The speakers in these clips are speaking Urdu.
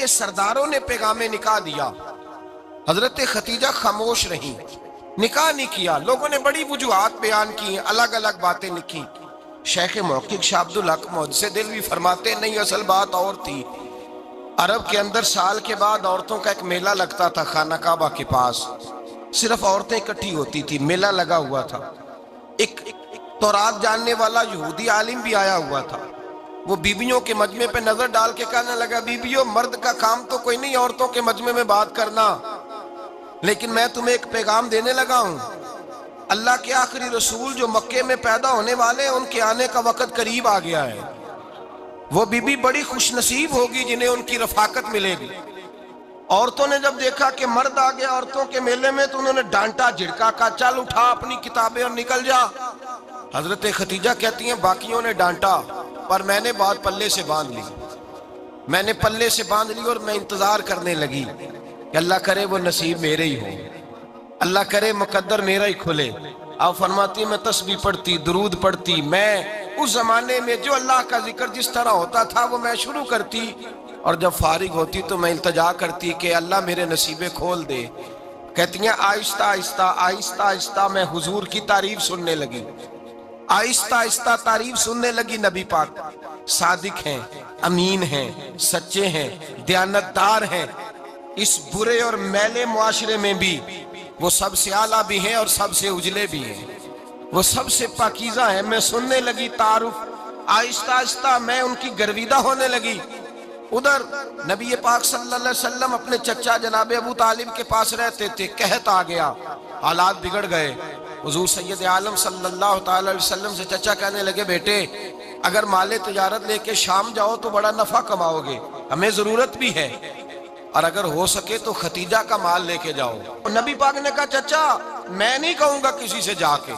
کے سرداروں نے پیغام نکاح دیا، حضرت خدیجہ خاموش رہیں، نکاح نہیں کیا۔ لوگوں نے بڑی وجوہات بیان کی، الگ الگ باتیں لکھی۔ شیخ محقق شاہ عبدالحق محدث دہلوی فرماتے نہیں، اصل بات اور تھی۔ عرب کے اندر سال کے بعد عورتوں کا ایک میلہ لگتا تھا خانہ کعبہ کے پاس، صرف عورتیں اکٹھی ہوتی تھی، میلہ لگا ہوا تھا۔ ایک تورات جاننے والا یہودی عالم بھی آیا ہوا تھا، وہ بیبیوں کے مجمع پہ نظر ڈال کے کہنے لگا، بیبیوں مرد کا کام تو کوئی نہیں عورتوں کے مجمع میں بات کرنا، لیکن میں تمہیں ایک پیغام دینے لگا ہوں۔ اللہ کے آخری رسول جو مکے میں پیدا ہونے والے ہیں، ان کے آنے کا وقت قریب آ گیا ہے۔ وہ بی بی بڑی خوش نصیب ہوگی جنہیں ان کی رفاقت ملے گی۔ عورتوں نے جب دیکھا کہ مرد آ گیا عورتوں کے میلے میں تو انہوں نے ڈانٹا جھڑکا، کہا چل اٹھا اپنی کتابیں اور نکل جا۔ حضرت خدیجہ کہتی ہیں باقیوں نے ڈانٹا پر میں نے بات پلے سے باندھ لی، میں نے پلے سے باندھ لی اور میں انتظار کرنے لگی کہ اللہ کرے وہ نصیب میرے ہی ہو، اللہ کرے مقدر میرا ہی کھلے۔ آپ فرماتی میں تسبیح پڑھتی، درود پڑھتی، میں اس زمانے میں جو اللہ کا ذکر جس طرح ہوتا تھا وہ میں شروع کرتی، اور جب فارغ ہوتی تو میں التجا کرتی کہ اللہ میرے نصیبے کھول دے۔ کہتی ہیں آہستہ آہستہ آہستہ آہستہ میں حضور کی تعریف سننے لگی، آہستہ آہستہ تعریف سننے لگی۔ نبی پاک صادق ہیں، امین ہیں، سچے ہیں، دیانتدار ہیں، اس برے اور میلے معاشرے میں بھی وہ سب سے اعلیٰ بھی ہیں اور سب سے اجلے بھی ہیں، وہ سب سے پاکیزہ ہیں۔ میں سننے لگی تعارف، آہستہ آہستہ میں ان کی گرویدہ ہونے لگی۔ ادھر نبی پاک صلی اللہ علیہ وسلم اپنے چچا جناب ابو طالب کے پاس رہتے تھے، قحط آ گیا، حالات بگڑ گئے۔ حضور سید عالم صلی اللہ تعالی علیہ وسلم سے چچا کہنے لگے، بیٹے اگر مال تجارت لے کے شام جاؤ تو بڑا نفع کماؤ گے، ہمیں ضرورت بھی ہے، اور اگر ہو سکے تو ختیجہ کا مال لے کے جاؤ۔ نبی پاک نے کہا چچا میں نہیں کہوں گا کسی سے جا کے،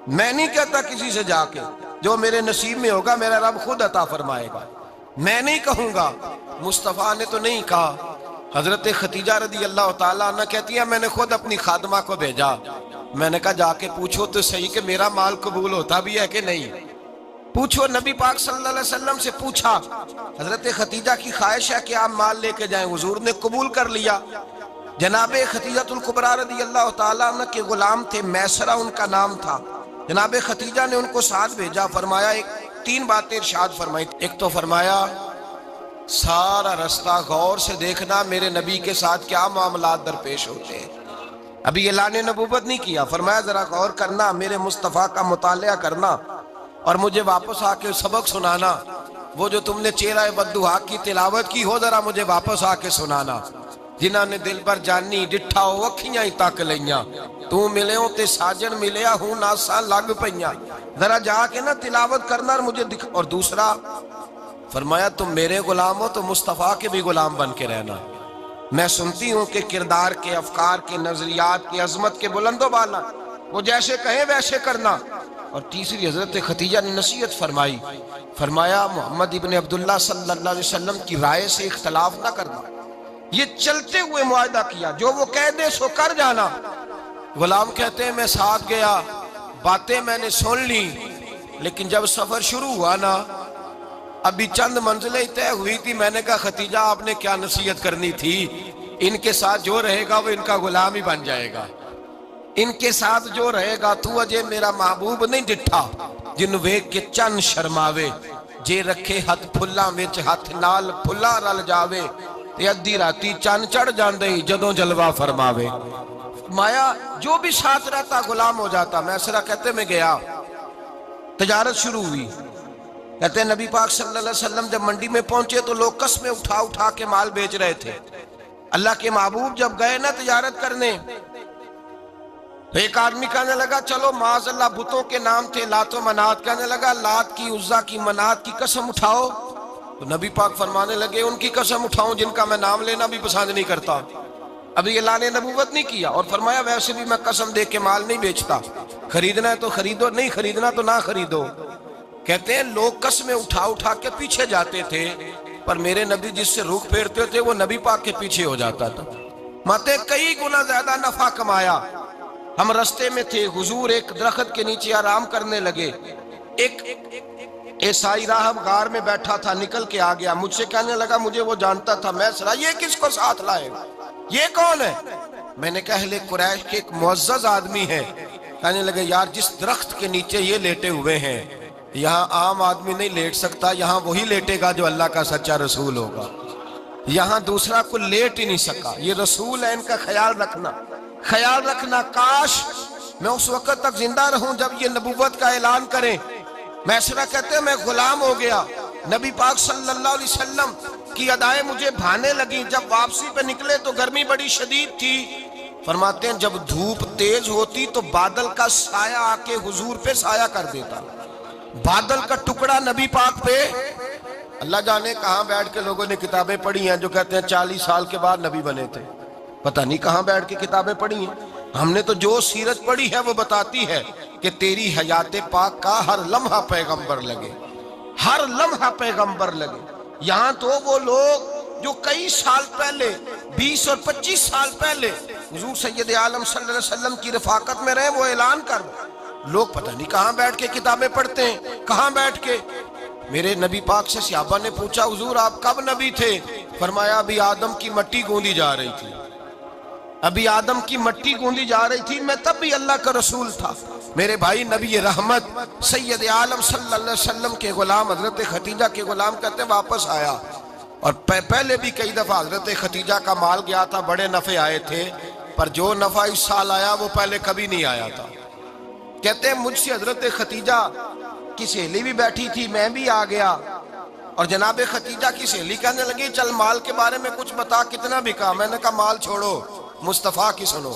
میں نہیں کہتا کسی سے جا کے، جو میرے نصیب میں ہوگا میرا رب خود عطا فرمائے گا، میں نہیں کہوں گا۔ مصطفیٰ نے تو نہیں کہا۔ حضرت خدیجہ رضی اللہ تعالیٰ عنہ کہتی ہے میں نے خود اپنی خادمہ کو بھیجا، میں نے کہا جا کے پوچھو تو صحیح کہ میرا مال قبول ہوتا بھی ہے کہ نہیں، پوچھو۔ نبی پاک صلی اللہ علیہ وسلم سے پوچھا، حضرت خدیجہ کی خواہش ہے کہ آپ مال لے کے جائیں، حضور نے قبول کر لیا۔ جناب خدیجہ الکبریٰ رضی اللہ تعالیٰ عنہ کے غلام تھے، میسرہ ان کا نام تھا، جناب خدیجہ نے ان کو ساتھ بھیجا۔ فرمایا تین باتیں ارشاد فرمائی، ایک تو فرمایا سارا رستہ غور سے دیکھنا میرے نبی کے ساتھ کیا معاملات درپیش ہوتے ہیں، ابھی اعلان نبوت نہیں کیا، فرمایا ذرا غور کرنا، میرے مصطفیٰ کا مطالعہ کرنا اور مجھے واپس آ کے سبق سنانا، وہ جو تم نے چہرہ بددعا کی تلاوت کی ہو ذرا مجھے واپس آ کے سنانا۔ جنہاں نے دل بر جانی ڈٹھا ہو اکھیاں ہی تک لیاں، تو ملے ہوں تے ساجن ملیا ہوں ناساں لگ پئیاں، ذرا جا کے نا تلاوت کرنا اور مجھے دکھ۔ اور دوسرا فرمایا تم میرے غلام ہو تو مصطفیٰ کے بھی غلام بن کے رہنا، میں سنتی ہوں کہ کردار کے، افکار کے، نظریات کی، عظمت کے بلند و بالا، وہ جیسے کہیں ویسے کرنا۔ اور تیسری حضرت خدیجہ نے نصیحت فرمائی، فرمایا محمد ابن عبداللہ صلی اللہ علیہ وسلم کی رائے سے اختلاف نہ کرنا، یہ چلتے ہوئے معاہدہ کیا، جو وہ کہہ دے سو کر جانا۔ غلام کہتے ہیں میں ساتھ گیا، باتیں میں نے سن لی، لیکن جب سفر شروع ہوا نا ابھی چند منزلیں طے ہوئی تھی، میں نے کہا خدیجہ آپ نے کیا نصیحت کرنی تھی، ان کے ساتھ جو رہے گا وہ ان کا غلام ہی بن جائے گا، ان کے ساتھ جو رہے گا تو اجے میرا محبوب نہیں ڈٹھا جن ویکھ کے چن شرماوے، جے رکھے ہاتھ پھلاں وچ ہاتھ نال پھلا رل جاوے، تے ادھی راتی چن چڑھ جاندے جدوں جلوہ فرماوے۔ مایا جو بھی ساتھ رہتا غلام ہو جاتا۔ میسرہ کہتے میں گیا، تجارت شروع ہوئی، کہتے ہیں نبی پاک صلی اللہ علیہ وسلم جب منڈی میں پہنچے تو لوگ قسمیں اٹھا اٹھا کے مال بیچ رہے تھے۔ اللہ کے محبوب جب گئے نا تجارت کرنے تو ایک آدمی کہنے لگا چلو معاذ اللہ بتوں کے نام تھے لات و منات، کہنے لگا لات کی، عزا کی، منات کی قسم اٹھاؤ، تو نبی پاک فرمانے لگے ان کی قسم اٹھاؤں جن کا میں نام لینا بھی پسند نہیں کرتا، ابھی اعلان نبوت نہیں کیا۔ اور فرمایا ویسے بھی میں قسم دے کے مال نہیں بیچتا، خریدنا ہے تو خریدو، نہیں خریدنا تو نہ خریدو۔ کہتے ہیں لوگ قسمیں اٹھا اٹھا کے پیچھے جاتے تھے، پر میرے نبی جس سے رخ پھیرتے تھے وہ نبی پاک کے پیچھے ہو جاتا تھا۔ ماتے کئی گنا زیادہ نفع کمایا۔ ہم رستے میں تھے، حضور ایک درخت کے نیچے آرام کرنے لگے، ایک عیسائی راہب غار میں بیٹھا تھا، نکل کے آ گیا، مجھ سے کہنے لگا مجھے وہ جانتا تھا، میں سنا یہ کس کو ساتھ لائے، یہ کون ہے؟ میں نے کہا اہل قریش کے ایک معزز آدمی ہے۔ کہنے لگے یار جس درخت کے نیچے یہ لیٹے ہوئے ہیں یہاں عام آدمی نہیں لیٹ سکتا، یہاں وہی لیٹے گا جو اللہ کا سچا رسول ہوگا، یہاں دوسرا کوئی لیٹ ہی نہیں سکا، یہ رسول ہے، ان کا خیال رکھنا، کاش میں اس وقت تک زندہ رہوں جب یہ نبوت کا اعلان کریں۔ میسرہ کہتے ہیں میں غلام ہو گیا، نبی پاک صلی اللہ علیہ وسلم کی ادائیں مجھے بھانے لگیں، جب واپسی پہ نکلے تو گرمی بڑی شدید تھی، فرماتے ہیں جب دھوپ تیز ہوتی تو بادل کا سایہ آ کے حضور پہ سایہ کر دیتا، بادل کا ٹکڑا نبی پاک پہ، اللہ جانے کہاں بیٹھ کے لوگوں نے کتابیں پڑھی ہیں جو کہتے ہیں 40 سال کے بعد نبی بنے تھے، پتہ نہیں کہاں بیٹھ کے کتابیں پڑھی ہیں۔ ہم نے تو جو سیرت پڑھی ہے وہ بتاتی ہے کہ تیری حیات پاک کا ہر لمحہ پیغمبر لگے، ہر لمحہ پیغمبر لگے۔ یہاں تو وہ لوگ جو کئی سال پہلے 20 اور 25 سال پہلے حضور سید عالم صلی اللہ علیہ وسلم کی رفاقت میں رہے وہ اعلان کر لوگ پتہ نہیں کہاں بیٹھ کے کتابیں پڑھتے ہیں، کہاں بیٹھ کے۔ میرے نبی پاک سے صحابہ نے پوچھا حضور آپ کب نبی تھے؟ فرمایا ابھی آدم کی مٹی گوندی جا رہی تھی، ابھی آدم کی مٹی گوندی جا رہی تھی، میں تب بھی اللہ کا رسول تھا۔ میرے بھائی نبی رحمت سید عالم صلی اللہ علیہ وسلم کے غلام حضرت ختیجہ کے غلام کہتے ہیں واپس آیا، اور پہلے بھی کئی دفعہ حضرت ختیجہ کا مال گیا تھا، بڑے نفع آئے تھے، پر جو نفع اس سال آیا وہ پہلے کبھی نہیں آیا تھا۔ کہتے ہیں مجھ سے حضرت ختیجہ کی سہیلی بھی بیٹھی تھی، میں بھی آ گیا، اور جناب ختیجہ کی سہیلی کہنے لگی چل مال کے بارے میں کچھ بتا، کتنا بکا؟ میں نے کہا مال چھوڑو، مصطفیٰ کی سنو۔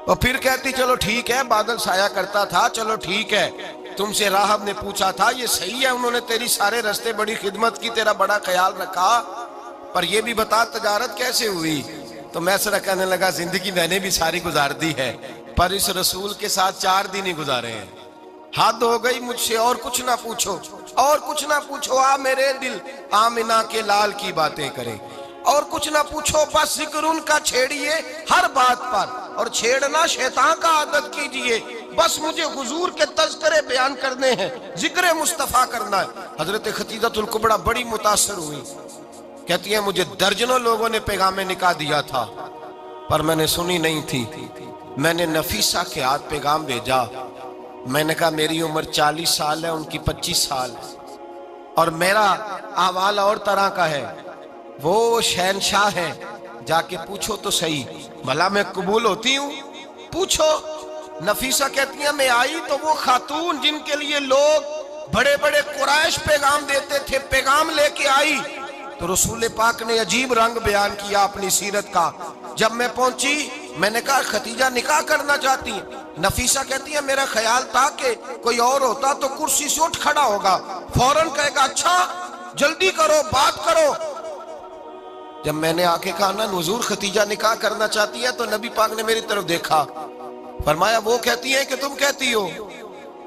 اور پھر کہتی چلو ٹھیک ہے، بادل سایہ کرتا تھا، چلو ٹھیک ہے، تم سے راہب نے پوچھا تھا یہ صحیح ہے، انہوں نے تیری سارے رستے بڑی خدمت کی، تیرا بڑا خیال رکھا، پر یہ بھی بتا تجارت کیسے ہوئی؟ تو میں سرا کہنے لگا زندگی میں نے بھی ساری گزار دی ہے، پر اس رسول کے ساتھ 4 دن ہی گزارے ہیں، حد ہو گئی مجھ سے، اور کچھ نہ پوچھو، اور کچھ نہ پوچھو، آ میرے دل آمنہ کے لال کی باتیں کرے، اور کچھ نہ پوچھو، بس ذکر ان کا چھیڑیے ہر بات پر، اور چھیڑنا شیطان کا عادت کیجئے، بس مجھے حضور کے تذکرے بیان کرنے ہیں، ذکر مصطفیٰ کرنا ہے۔ حضرت ختیجہ الکبریٰ بڑی متاثر ہوئی، کہتی ہیں مجھے درجنوں لوگوں نے پیغام نکاح دیا تھا پر میں نے سنی نہیں تھی، میں نے نفیسہ کے ہاتھ پیغام بھیجا، میں نے کہا میری عمر 40 سال ہے، ان کی 25 سال ہے، اور میرا احوال اور طرح کا ہے، وہ شہنشاہ ہیں، جا کے پوچھو تو صحیح، بھلا میں قبول ہوتی ہوں؟ پوچھو۔ نفیسہ کہتی ہیں میں آئی تو وہ خاتون جن کے لیے لوگ بڑے بڑے قریش پیغام دیتے تھے، پیغام لے کے آئی، تو رسول پاک نے عجیب رنگ بیان کیا اپنی سیرت کا۔ جب میں پہنچی میں نے کہا ختیجہ نکاح کرنا چاہتی ہیں؟ نفیسہ کہتی ہے میرا خیال تھا کہ کوئی اور ہوتا تو کرسی سے اٹھ کھڑا ہوگا، فوراً کہے گا اچھا جلدی کرو بات کرو۔ جب میں نے آ کے کہا نا حضور ختیجہ نکاح کرنا چاہتی ہے تو نبی پاک نے میری طرف دیکھا، فرمایا وہ کہتی ہیں کہ تم کہتی ہو؟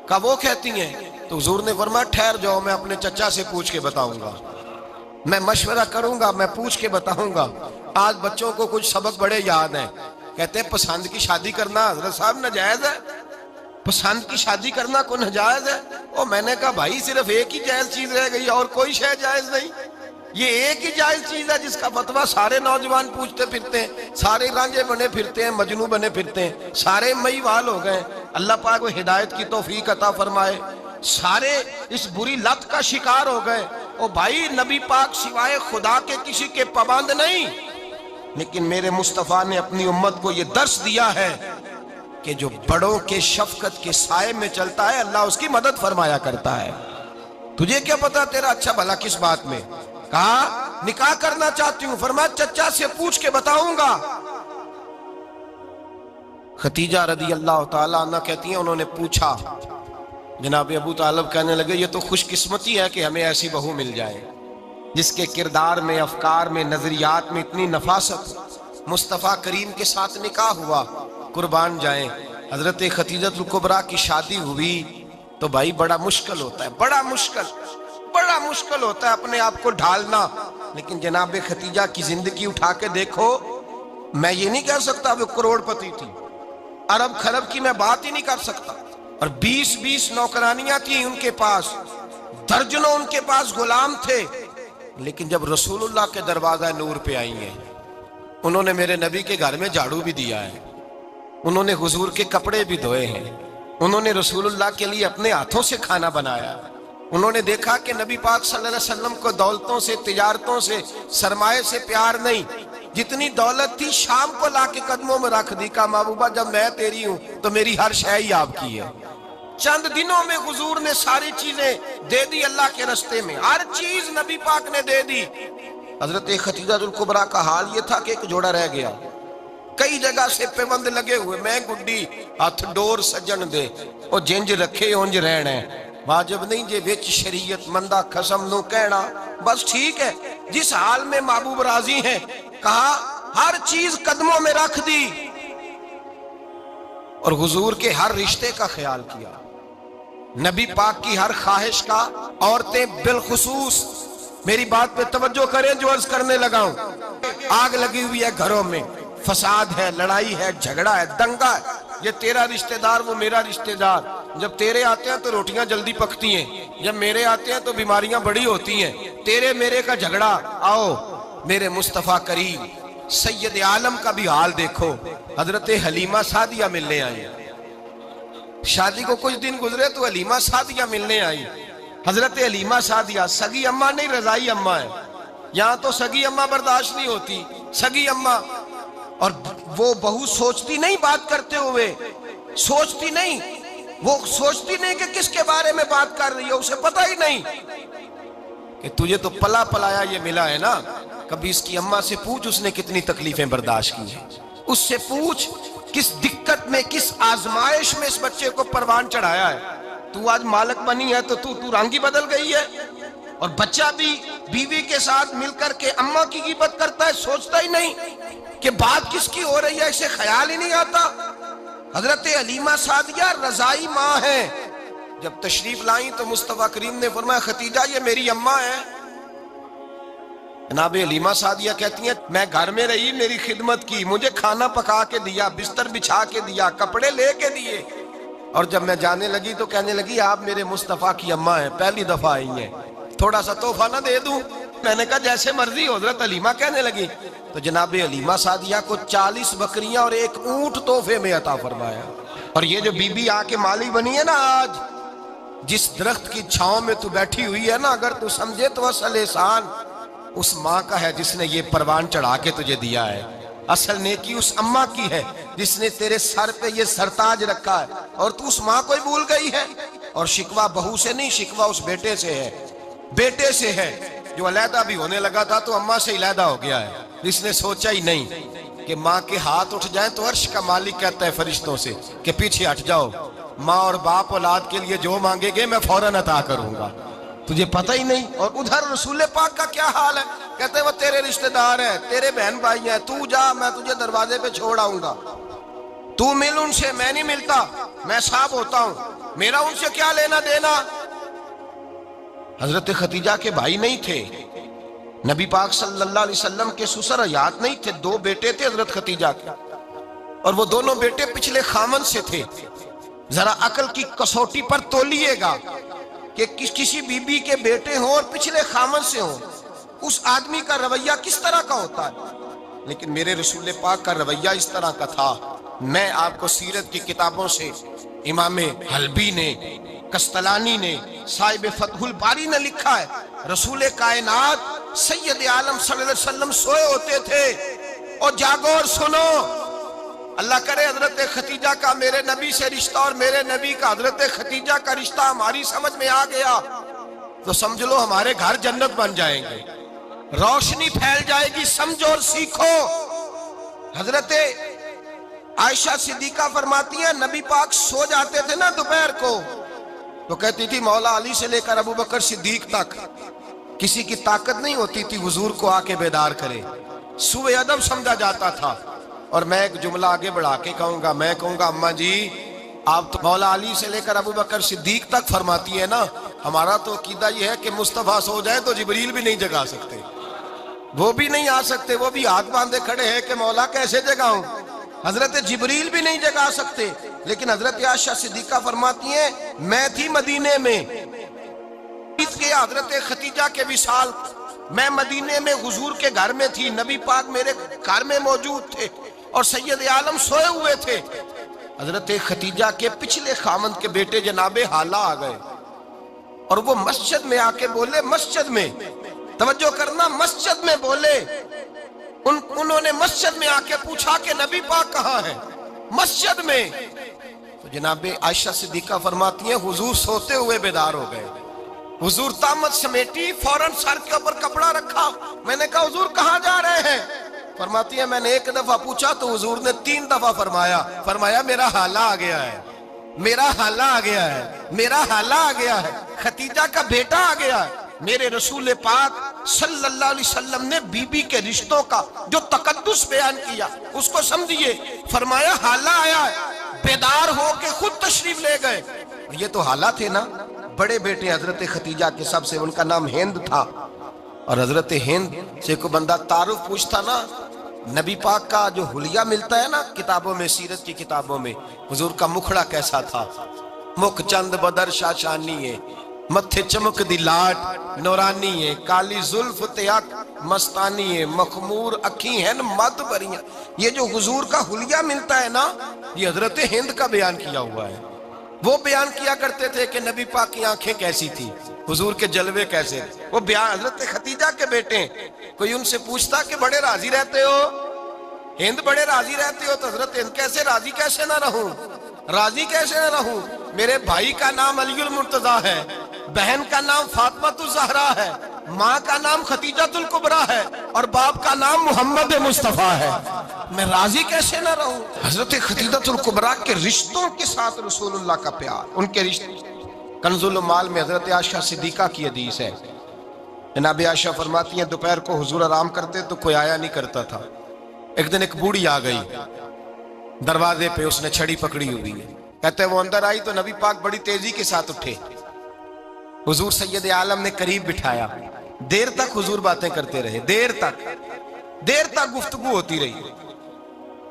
کہا وہ کہتی ہیں، تو حضور نے فرمایا ٹھہر جاؤ، میں اپنے چچا سے پوچھ کے بتاؤں گا، میں مشورہ کروں گا، میں پوچھ کے بتاؤں گا۔ آج بچوں کو کچھ سبق بڑے یاد ہیں، کہتے ہیں پسند کی شادی کرنا حضرت صاحب ناجائز ہے، پسند کی شادی کرنا کوئی ناجائز ہے؟ اور میں نے کہا بھائی صرف ایک ہی جائز چیز رہ گئی اور کوئی شے جائز نہیں، یہ ایک ہی جائز چیز ہے جس کا فتویٰ سارے نوجوان پوچھتے پھرتے ہیں، سارے رانجے بنے پھرتے ہیں، مجنوں بنے پھرتے ہیں، سارے مئی وال ہو گئے، اللہ پاک کو ہدایت کی توفیق عطا فرمائے، سارے اس بری لت کا شکار ہو گئے۔ او بھائی نبی پاک سوائے خدا کے کسی کے پابند نہیں، لیکن میرے مصطفیٰ نے اپنی امت کو یہ درس دیا ہے کہ جو بڑوں کے شفقت کے سائے میں چلتا ہے اللہ اس کی مدد فرمایا کرتا ہے۔ تجھے کیا پتا تیرا اچھا بھلا کس بات میں؟ کہا نکاح کرنا چاہتی ہوں، فرمایا چچا سے پوچھ کے بتاؤں گا۔ ختیجہ رضی اللہ تعالیٰ عنہ کہتی ہیں انہوں نے پوچھا، جناب ابو طالب کہنے لگے یہ تو خوش قسمتی ہے کہ ہمیں ایسی بہو مل جائے جس کے کردار میں، افکار میں، نظریات میں اتنی نفاست ہو۔ مصطفیٰ کریم کے ساتھ نکاح ہوا، قربان جائیں۔ حضرت ختیجہ الکبریٰ کی شادی ہوئی تو بھائی بڑا مشکل ہوتا ہے، بڑا مشکل ہوتا ہے اپنے آپ کو ڈھالنا، لیکن جناب ختیجہ کی زندگی اٹھا کے دیکھو، میں یہ نہیں کہہ سکتا وہ کروڑ پتی تھی، ارب خرب کی میں بات ہی نہیں کر سکتا، اور 20 نوکرانیاں تھیں ان کے پاس، درجنوں ان کے پاس غلام تھے، لیکن جب رسول اللہ کے دروازہ نور پہ آئی ہیں، انہوں نے میرے نبی کے گھر میں جھاڑو بھی دیا ہے، انہوں نے حضور کے کپڑے بھی دھوئے ہیں، انہوں نے رسول اللہ کے لیے اپنے ہاتھوں سے کھانا بنایا، انہوں نے دیکھا کہ نبی پاک صلی اللہ علیہ وسلم کو دولتوں سے، تجارتوں سے، سرمایے سے پیار نہیں، جتنی دولت تھی شام کو لا کے قدموں میں رکھ دی، کہا محبوبہ جب میں تیری ہوں تو میری ہر شے ہی آپ کی ہے۔ چند دنوں میں حضور نے ساری چیزیں دے دی اللہ کے رستے میں، ہر چیز نبی پاک نے دے دی۔ حضرت خدیجہ الکبریٰ کا حال یہ تھا کہ ایک جوڑا رہ گیا، کئی جگہ سے پیوند لگے ہوئے، میں گڈی ہاتھ ڈور سجن دے، او جنج رکھے اونج رہنا ہے، واجب نہیں جے وچ شریعت مندہ قسم نو کہنا، بس ٹھیک ہے جس حال میں محبوب راضی ہیں، کہا ہر چیز قدموں میں رکھ دی، اور حضور کے ہر رشتے کا خیال کیا، نبی پاک کی ہر خواہش کا۔ عورتیں بالخصوص میری بات پہ توجہ کریں جو عرض کرنے لگا ہوں، آگ لگی ہوئی ہے گھروں میں، فساد ہے، لڑائی ہے، جھگڑا ہے، دنگا ہے، یہ تیرا رشتہ دار وہ میرا رشتہ دار، جب تیرے آتے ہیں تو روٹیاں جلدی پکتی ہیں، جب میرے آتے ہیں تو بیماریاں بڑی ہوتی ہیں، تیرے میرے کا جھگڑا۔ آؤ میرے مصطفیٰ کریم سید عالم کا بھی حال دیکھو، حضرت حلیمہ سعدیہ ملنے آئی، شادی کو کچھ دن گزرے تو حلیمہ سعدیہ ملنے آئی۔ حضرت حلیمہ سعدیہ سگی اماں نہیں، رضائی اماں ہے، یہاں تو سگی اماں برداشت نہیں ہوتی، سگی اماں، اور وہ بہو سوچتی نہیں بات کرتے ہوئے، سوچتی نہیں، وہ سوچتی نہیں کہ کس کے بارے میں بات کر رہی ہے، اسے پتہ ہی نہیں کہ تجھے تو پلا پلایا یہ ملا ہے نا، کبھی اس کی اماں سے پوچھ اس نے کتنی تکلیفیں برداشت کی ہیں، اس سے پوچھ کس دقت میں، کس آزمائش میں اس بچے کو پروان چڑھایا ہے۔ تو آج مالک بنی ہے تو تو رنگ ہی بدل گئی ہے، اور بچہ بھی بیوی کے ساتھ مل کر کے اماں کی غیبت کرتا ہے، سوچتا ہی نہیں کہ بات کس کی ہو رہی ہے، اسے خیال ہی نہیں آتا۔ حضرت حلیمہ سعدیہ رضائی ماں ہے، جب تشریف لائیں تو مصطفیٰ کریم نے فرمایا خدیجہ یہ میری اماں ہے۔ جناب حلیمہ سعدیہ کہتی ہیں میں گھر میں رہی، میری خدمت کی، مجھے کھانا پکا کے دیا، بستر بچھا کے دیا، کپڑے لے کے دیے، اور جب میں جانے لگی تو کہنے لگی آپ میرے مصطفیٰ کی اماں ہیں، پہلی دفعہ آئی ہیں، تھوڑا سا تحفہ نہ دے دوں؟ میں نے کہا جیسے مرضی ہو۔ حضرت حلیمہ کہنے لگی تو جناب حلیمہ سعدیہ کو 40 بکریاں اور 1 اونٹ تحفے میں عطا فرمایا۔ اور یہ جو بی بی آ کے مالی بنی ہے نا، آج جس درخت کی چھاؤں میں تو بیٹھی ہوئی ہے نا، اگر تو سمجھے تو اصل احسان اس ماں کا ہے جس نے یہ پروان چڑھا کے تجھے دیا ہے، اصل نیکی اس اماں کی ہے جس نے تیرے سر پہ یہ سرتاج رکھا ہے، اور تو اس ماں کو ہی بھول گئی ہے۔ اور شکوہ بہو سے نہیں، شکوہ اس بیٹے سے ہے، بیٹے سے ہے جو علیحدہ بھی ہونے لگا تھا تو اماں سے علیحدہ ہو گیا ہے، جس نے سوچا ہی نہیں کہ ماں کے ہاتھ اٹھ جائیں تو عرش کا مالک کہتا ہے فرشتوں سے کہ پیچھے ہٹ جاؤ، ماں اور باپ اولاد کے لیے جو مانگے گے میں فوراً عطا کروں گا، تجھے پتہ ہی نہیں۔ اور ادھر رسول پاک کا کیا حال ہے، کہتے ہیں وہ تیرے رشتہ دار ہیں، تیرے بہن بھائی ہیں، تو جا میں تجھے دروازے پہ چھوڑ آؤں گا، تو مل ان سے، میں نہیں ملتا، میں صاحب ہوتا ہوں، میرا ان سے کیا لینا دینا۔ حضرت خدیجہ کے بھائی نہیں تھے، نبی پاک صلی اللہ علیہ وسلم کے سسر حیات نہیں تھے، 2 بیٹے تھے حضرت خدیجہ کے، اور وہ دونوں بیٹے پچھلے خامن سے تھے۔ ذرا عقل کی کسوٹی پر تولیے گا کہ کسی بی بی کے بیٹے ہوں اور پچھلے خامن سے ہوں، اس آدمی کا رویہ کس طرح کا ہوتا ہے، لیکن میرے رسول پاک کا رویہ اس طرح کا تھا۔ میں آپ کو سیرت کی کتابوں سے امام حلبی نے، قسطلانی نے، صاحب فتح الباری نے لکھا ہے، رسول کائنات سید عالم صلی اللہ علیہ وسلم سوئے ہوتے تھے، اور جاگو اور سنو، اللہ کرے حضرت خدیجہ کا میرے نبی سے رشتہ اور میرے نبی کا حضرت خدیجہ کا رشتہ ہماری سمجھ میں آ گیا تو سمجھ لو ہمارے گھر جنت بن جائیں گے، روشنی پھیل جائے گی، سمجھو اور سیکھو۔ حضرت عائشہ صدیقہ فرماتی ہیں نبی پاک سو جاتے تھے نا دوپہر کو تو کہتی تھی مولا علی سے لے کر ابو بکر صدیق تک کسی کی طاقت نہیں ہوتی تھی حضور کو آ کے بیدار کرے، سوء ادب سمجھا جاتا تھا۔ اور میں ایک جملہ آگے بڑھا کے کہوں گا، میں کہوں گا اماں جی آپ تو مولا علی سے لے کر ابو بکر صدیق تک فرماتی ہے نا، ہمارا تو عقیدہ یہ ہے کہ مصطفیٰ سو جائے تو جبریل بھی نہیں جگا سکتے، وہ بھی نہیں آ سکتے، وہ بھی ہاتھ باندھے کھڑے ہیں کہ مولا کیسے جگاؤں، حضرت جبریل بھی نہیں جگا سکتے۔ لیکن حضرت عائشہ صدیقہ فرماتی ہیں میں تھی مدینے میں، چھپ گیا حضرت خدیجہ کے وصال. میں مدینے میں حضور کے گھر میں تھی, نبی پاک میرے گھر میں موجود تھے اور سید عالم سوئے ہوئے تھے. حضرت خدیجہ کے پچھلے خامند کے بیٹے جناب حالہ آ گئے اور وہ مسجد میں آ کے بولے, مسجد میں توجہ کرنا, مسجد میں بولے. انہوں نے مسجد میں آ کے پوچھا کہ نبی پاک کہاں ہے, مسجد میں. تو جناب عائشہ صدیقہ فرماتی ہیں حضور سوتے ہوئے بیدار ہو گئے. حضور طامت سمیٹی, فوراً سر کے اوپر کپڑا رکھا. میں نے کہا حضور کہاں جا رہے ہیں؟ فرماتی ہے میں نے ایک دفعہ پوچھا تو حضور نے 3 دفعہ فرمایا میرا حالہ آ گیا ہے, میرا حالہ آ گیا ہے, میرا حالہ آ گیا ہے, خدیجہ کا بیٹا آ گیا ہے. میرے رسول پاک صلی اللہ علیہ وسلم نے بی بی کے رشتوں کا جو تقدس بیان کیا اس کو سمجھیے. فرمایا حالہ آیا ہے, بیدار ہو کے خود تشریف لے گئے. یہ تو حالہ تھے نا, بڑے بیٹے حضرت خدیجہ کے سب سے, ان کا نام ہند تھا. اور حضرت ہند سے کوئی بندہ تعارف پوچھتا نا, نبی پاک کا جو حلیہ ملتا ہے نا کتابوں میں, سیرت کی کتابوں میں, حضور کا مکھڑا کیسا تھا. مکھ چند بدر شاشانی ہے, متھے چمک دی لاٹ نورانی ہے, کالی زلف تیاک مستانی ہے, مخمور اکھی ہیں مد بریاں. یہ جو حضور کا حلیہ ملتا ہے نا, یہ حضرت ہند کا بیان کیا ہوا ہے. وہ بیان کیا کرتے تھے کہ نبی پاک کی آنکھیں کیسی تھی, حضور کے جلوے کیسے. وہ بیان حضرت خدیجہ کے بیٹے. کوئی ان سے پوچھتا کہ بڑے راضی رہتے ہو, ہند بڑے راضی رہتے ہو, تو حضرت ہند کیسے راضی کیسے نہ رہوں, راضی کیسے نہ رہوں. میرے بھائی کا نام علی المرتضیٰ ہے, بہن کا نام فاطمہ الزہرا ہے, ماں کا نام خدیجہ الکبریٰ ہے, اور باپ کا نام محمد مصطفیٰ ہے. میں راضی کیسے نہ رہوں. حضرت خدیجہ الکبریٰ کے رشتوں کے ساتھ رسول اللہ کا پیار, ان کے رشتے. کنز المال میں حضرت عائشہ صدیقہ کی حدیث ہے. جناب عائشہ فرماتی ہیں دوپہر کو حضور آرام کرتے تو کوئی آیا نہیں کرتا تھا. ایک دن ایک بوڑھی آ گئی دروازے پہ, اس نے چھڑی پکڑی ہوئی ہے. کہتے ہیں وہ اندر آئی تو نبی پاک بڑی تیزی کے ساتھ اٹھے. حضور سید عالم نے قریب بٹھایا, دیر تک حضور باتیں کرتے رہے, دیر تک گفتگو ہوتی رہی.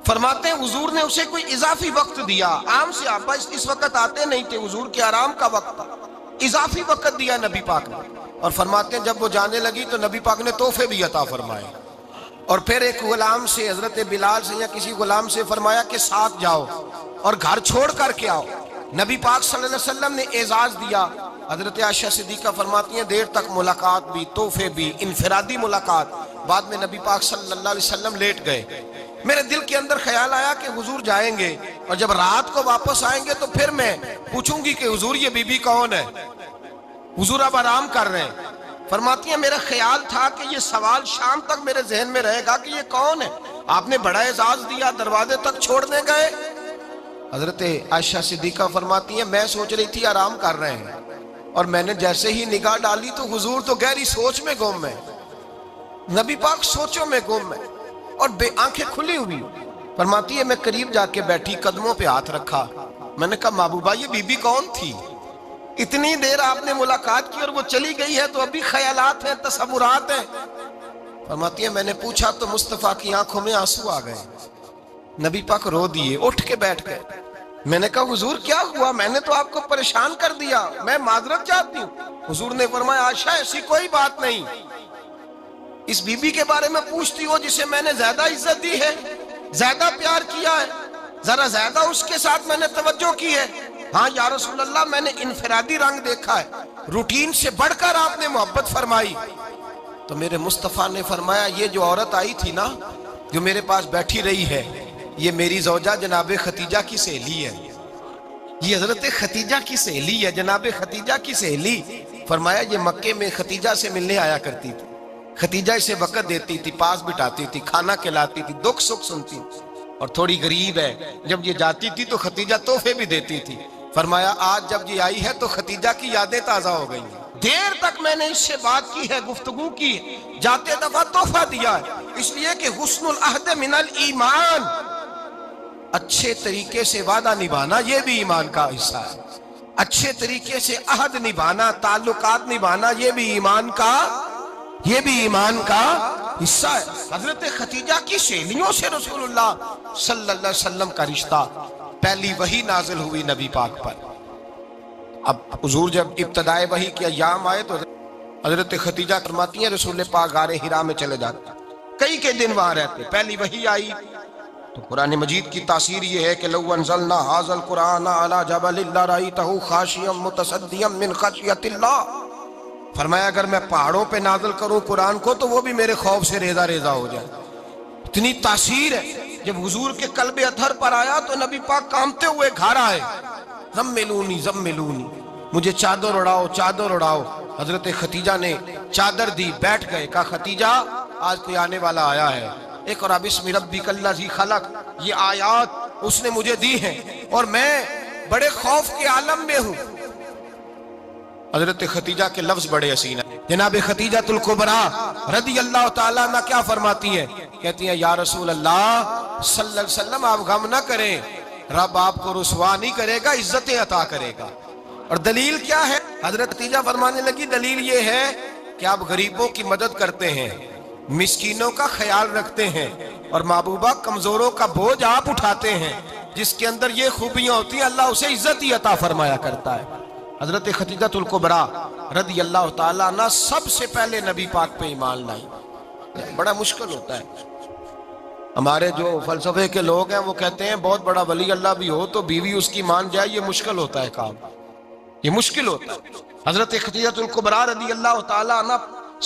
فرماتے ہیں حضور نے اسے کوئی اضافی وقت دیا. عام صحابہ اس وقت آتے نہیں تھے, حضور کے آرام کا وقت تھا, اضافی وقت دیا نبی پاک نے. اور فرماتے ہیں جب وہ جانے لگی تو نبی پاک نے تحفے بھی عطا فرمائے. اور پھر ایک غلام سے, حضرت بلال سے یا کسی غلام سے فرمایا کہ ساتھ جاؤ اور گھر چھوڑ کر کے آؤ. نبی پاک صلی اللہ علیہ وسلم نے اعزاز دیا. حضرت عائشہ صدیقہ فرماتی ہیں دیر تک ملاقات بھی, تحفے بھی, انفرادی ملاقات. بعد میں نبی پاک صلی اللہ علیہ وسلم لیٹ گئے. میرے دل کے اندر خیال آیا کہ حضور جائیں گے اور جب رات کو واپس آئیں گے تو پھر میں پوچھوں گی کہ حضور یہ بی بی کون ہے, حضور اب آرام کر رہے ہیں. فرماتی ہیں میرا خیال تھا کہ یہ سوال شام تک میرے ذہن میں رہے گا کہ یہ کون ہے. آپ نے بڑا اعزاز دیا, دروازے تک چھوڑنے گئے. حضرت عائشہ صدیقہ فرماتی ہیں میں سوچ رہی تھی آرام کر رہے ہیں, اور میں نے جیسے ہی نگاہ ڈالی تو حضور تو گہری سوچ میں گم ہے, نبی پاک سوچوں میں گم ہے اور بے آنکھیں کھلی ہوئی. فرماتی ہے میں قریب جا کے بیٹھی, قدموں پہ ہاتھ رکھا. میں نے کہا محبوبہ یہ بی بی کون تھی, اتنی دیر آپ نے ملاقات کی اور وہ چلی گئی ہے تو ابھی خیالات ہیں, تصورات ہیں. فرماتی ہے میں نے پوچھا تو مصطفیٰ کی آنکھوں میں آنسو آ گئے. نبی پاک رو دیے, اٹھ کے بیٹھ گئے. میں نے کہا حضور کیا ہوا, میں نے تو آپ کو پریشان کر دیا, میں معذرت چاہتی ہوں. حضور نے فرمایا عائشہ ایسی کوئی بات نہیں, اس بی بی کے بارے میں پوچھتی ہو جسے میں نے زیادہ عزت دی ہے, زیادہ پیار کیا ہے, ذرا زیادہ اس کے ساتھ میں نے توجہ کی ہے. ہاں یا رسول اللہ میں نے انفرادی رنگ دیکھا ہے, روٹین سے بڑھ کر آپ نے محبت فرمائی. تو میرے مصطفیٰ نے فرمایا یہ جو عورت آئی تھی نا, جو میرے پاس بیٹھی رہی ہے, یہ میری زوجہ جناب خدیجہ کی سہیلی ہے, یہ حضرت خدیجہ کی سہیلی ہے, جناب خدیجہ کی سہیلی. فرمایا یہ مکے میں خدیجہ سے ملنے آیا کرتی تھی, خدیجہ اسے وقت دیتی تھی, پاس بٹھاتی تھی, کھانا کھلاتی تھی, دکھ سکھ سنتی, اور تھوڑی غریب ہے, جب یہ جاتی تھی تو خدیجہ تحفے بھی دیتی تھی. فرمایا آج جب یہ آئی ہے تو خدیجہ کی یادیں تازہ ہو گئی ہیں. دیر تک میں نے اس سے بات کی ہے, گفتگو کی ہے, جاتے دفعہ تحفہ دیا ہے, اس لیے کہ حسن العہد من الایمان, اچھے طریقے سے وعدہ نبھانا یہ بھی ایمان کا حصہ ہے. اچھے طریقے سے عہد نبھانا, تعلقات نبھانا یہ بھی ایمان کا حصہ ہے. حضرت خدیجہ کی سہیلیوں سے رسول اللہ صلی اللہ علیہ وسلم کا رشتہ, پہلی وحی نازل ہوئی نبی پاک پر. اب حضور جب ابتدائے وحی کے ایام آئے تو حضرت خدیجہ فرماتی ہیں رسول پاک غار حرا میں چلے جاتے، کئی کے دن وہاں رہتے، پہلی وحی آئی تو قرآن مجید کی تاثیر یہ ہے کہ لو انزلنا ھذا القرآن علی جبل لرأیتہ خاشعا متصدعا من خشیۃ اللہ، فرمایا اگر میں پہاڑوں پہ نازل کروں قرآن کو تو وہ بھی میرے خوف سے ریزہ ریزہ ہو جائے، اتنی تاثیر ہے۔ جب حضور کے قلب اطہر پر آیا تو نبی پاک کانپتے ہوئے گھر آئے، زملونی زملونی، مجھے چادر اڑاؤ چادر اڑاؤ۔ حضرت خدیجہ نے چادر دی، بیٹھ گئے، کہا خدیجہ آج کوئی آنے والا آیا ہے، اقرأ بسم ربک الذی خلق، یہ آیات اس نے مجھے دی ہیں اور میں بڑے خوف کے عالم میں ہوں۔ حضرت خدیجہ کے لفظ بڑے حسین ہیں۔ جناب خدیجہ الکبریٰ رضی اللہ تعالیٰ عنہ کیا فرماتی ہیں؟ کہتی ہیں یا رسول اللہ صلی اللہ علیہ وسلم آپ غم نہ کریں، رب آپ کو رسوا نہیں کرے گا، عزتیں عطا کرے گا۔ اور دلیل کیا ہے؟ حضرت خدیجہ فرمانے لگی دلیل یہ ہے کہ آپ غریبوں کی مدد کرتے ہیں، مسکینوں کا خیال رکھتے ہیں، اور محبوبہ کمزوروں کا بوجھ آپ اٹھاتے ہیں، جس کے اندر یہ خوبیاں ہوتی ہیں اللہ اسے عزت ہی عطا فرمایا کرتا ہے۔ حضرت خدیجہ الکبریٰ رضی اللہ تعالیٰ عنہ سب سے پہلے نبی پاک پہ ایمان لائی۔ بڑا مشکل ہوتا ہے، ہمارے جو فلسفے کے لوگ ہیں وہ کہتے ہیں بہت بڑا ولی اللہ بھی ہو تو بیوی اس کی مان جائے، یہ مشکل ہوتا ہے کام، یہ مشکل ہوتا ہے۔ حضرت خدیجہ الکبریٰ رضی اللہ تعالیٰ عنہ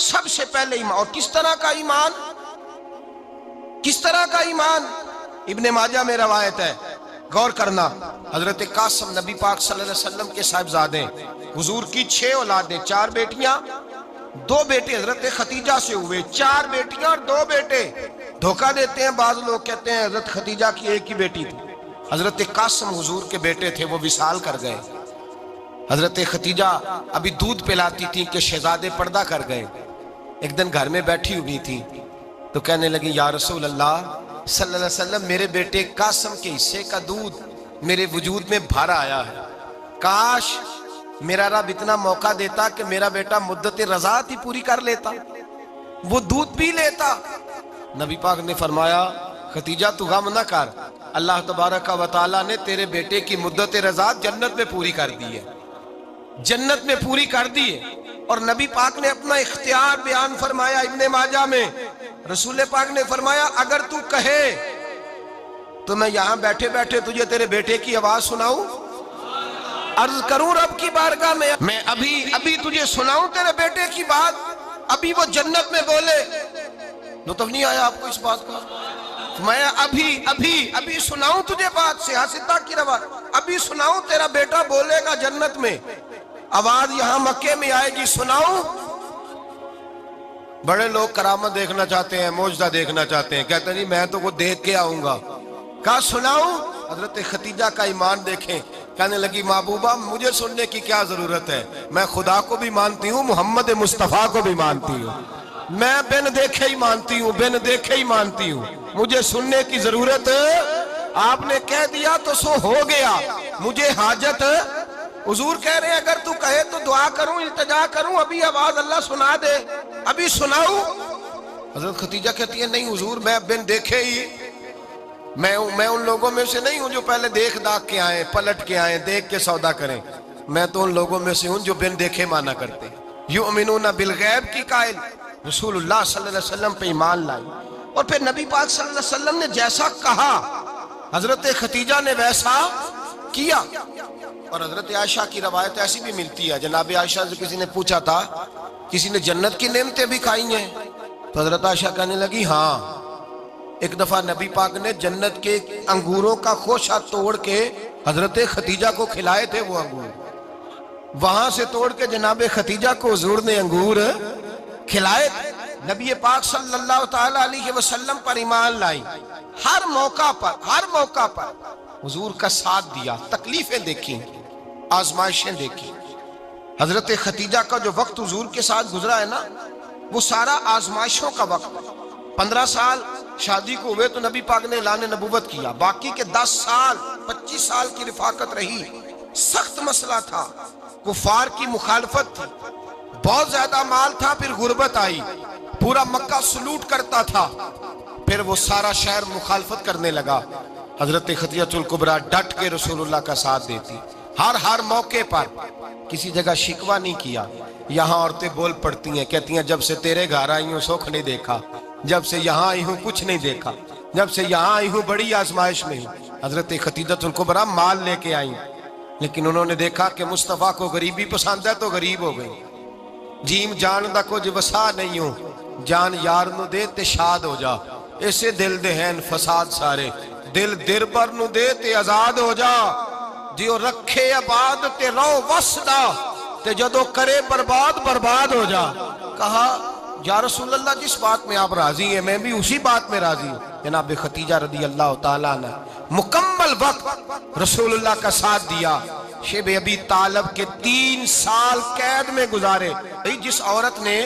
سب سے پہلے ایمان، اور کس طرح کا ایمان؟ کس طرح کا ایمان؟ ابن ماجہ میں روایت ہے، غور کرنا، حضرت قاسم نبی پاک صلی اللہ علیہ وسلم کے صاحبزادے، حضور کی 6 اولادیں، 4 بیٹیاں 2 بیٹے حضرت خدیجہ سے ہوئے، 4 بیٹیاں اور 2 بیٹے۔ دھوکہ دیتے ہیں بعض لوگ، کہتے ہیں حضرت خدیجہ کی ایک ہی بیٹی تھی، حضرت قاسم حضور کے بیٹے تھے، وہ وصال کر گئے۔ حضرت خدیجہ ابھی دودھ پلاتی تھی کہ شہزادے پردہ کر گئے۔ ایک دن گھر میں بیٹھی ہوئی تھی تو کہنے لگی یا رسول اللہ صلی اللہ علیہ وسلم میرے بیٹے قاسم کے حصے کا دودھ میرے وجود میں بھر آیا ہے، کاش میرا رب اتنا موقع دیتا کہ میرا بیٹا مدت رضاعت ہی پوری کر لیتا، وہ دودھ پی لیتا۔ نبی پاک نے فرمایا خدیجہ تو غم نہ کر، اللہ تبارک و تعالیٰ نے تیرے بیٹے کی مدت رضاعت جنت میں پوری کر دی ہے، جنت میں پوری کر دی ہے۔ اور نبی پاک نے اپنا اختیار بیان فرمایا ابن ماجہ میں، رسول پاک نے فرمایا اگر تو کہے تو میں یہاں بیٹھے بیٹھے تجھے تیرے بیٹے کی آواز سناؤں، عرض کروں رب کی بارگاہ میں ابھی تجھے سناؤں تیرے بیٹے کی بات، ابھی وہ جنت میں بولے۔ لطف نہیں آیا آپ کو اس بات کا؟ میں ابھی سناؤں تجھے بات، سیاستہ کی روایت، ابھی سناؤں تیرا بیٹا بولے گا جنت میں، آواز یہاں مکے میں آئے گی، سناؤں؟ بڑے لوگ کرامت دیکھنا چاہتے ہیں، معجزہ دیکھنا چاہتے ہیں، کہتے ہیں نہیں میں تو وہ دیکھ کے آؤں گا۔ کہا سناؤں؟ حضرت خدیجہ کا ایمان دیکھیں، کہنے لگی محبوبہ مجھے سننے کی کیا ضرورت ہے، میں خدا کو بھی مانتی ہوں، محمد مصطفیٰ کو بھی مانتی ہوں، میں بن دیکھے ہی مانتی ہوں، بن دیکھے ہی مانتی ہوں، مجھے سننے کی ضرورت آپ نے کہہ دیا تو سو ہو گیا، مجھے حاجت۔ حضور کہہ رہے ہیں اگر تو کہے تو دعا کروں، التجا کروں، ابھی آواز اللہ سنا دے، ابھی سناؤں؟ حضرت خدیجہ کہتی ہے نہیں حضور میں بن دیکھے ہی، میں ان لوگوں میں سے نہیں ہوں جو پہلے دیکھ داکھ کے آئیں، پلٹ کے آئیں، دیکھ کے سودا کریں، میں تو ان لوگوں میں سے ہوں جو بن دیکھے مانا کرتے ہیں۔ یؤمنون بالغیب کی قائل رسول اللہ صلی اللہ علیہ وسلم پہ ایمان لائی، اور پھر نبی پاک صلی اللہ علیہ وسلم نے جیسا کہا حضرت خدیجہ نے ویسا کیا۔ اور حضرت عائشہ کی روایت ایسی بھی ملتی ہے، جناب عائشہ سے کسی نے پوچھا تھا کسی نے جنت کی نعمتیں بھی کھائی ہیں؟ تو حضرت عائشہ کہنے لگی ہاں، ایک دفعہ نبی پاک نے جنت کے انگوروں کا خوشہ توڑ کے حضرت خدیجہ کو کھلائے تھے، وہ انگور وہاں سے توڑ کے جناب خدیجہ کو حضور نے انگور کھلائے تھے۔ نبی پاک صلی اللہ تعالی علیہ وسلم پر ایمان لائی، ہر موقع پر حضور کا ساتھ دیا، تکلیفیں دیکھیں، آزمائشیں دیکھیں۔ حضرت خدیجہ کا جو وقت حضور کے ساتھ گزرا ہے نا، وہ سارا آزمائشوں کا وقت۔ 15 سال شادی کو ہوئے تو نبی پاک نے اعلان نبوت کیا، باقی کے 10 سال 25 سال کی رفاقت رہی، سخت مسئلہ تھا، کفار کی مخالفت تھی، بہت زیادہ مال تھا، پھر غربت آئی، پورا مکہ سلوٹ کرتا تھا، پھر وہ سارا شہر مخالفت کرنے لگا۔ حضرت خدیجہ الکبریٰ ڈٹ کے رسول اللہ کا ساتھ دیتی، ہر موقع پر کسی جگہ شکوہ نہیں کیا، یہاں عورتیں بول پڑتی ہیں، کہتی ہیں جب سے تیرے گھر آئی ہوں سکھ نہیں دیکھا، جب سے یہاں آئی ہوں کچھ نہیں دیکھا، جب سے یہاں آئی ہوں بڑی آزمائش میں ہوں۔ حضرت خدیجہ الکبریٰ مال لے کے آئیں، لیکن انہوں نے دیکھا کہ مصطفیٰ کو غریبی پسند ہے تو غریب ہو گئی۔ جیم جان دا کچھ وسا نہیں ہوں، جان یار نو دے تے شاد ہو جا، اسے دل دے ہیں فساد سارے، دل دربر نو دے تے آزاد ہو جا، دیو رکھے آباد تے رو وسدا تے جدو کرے برباد برباد ہو جا۔ کہا یا رسول اللہ جس بات میں آپ راضی ہیں میں بھی اسی بات میں راضی ہوں۔ جناب خدیجہ رضی اللہ تعالیٰ نے مکمل وقت رسول اللہ کا ساتھ دیا۔ شیب ابی طالب کے 3 سال قید میں گزارے۔ جس عورت نے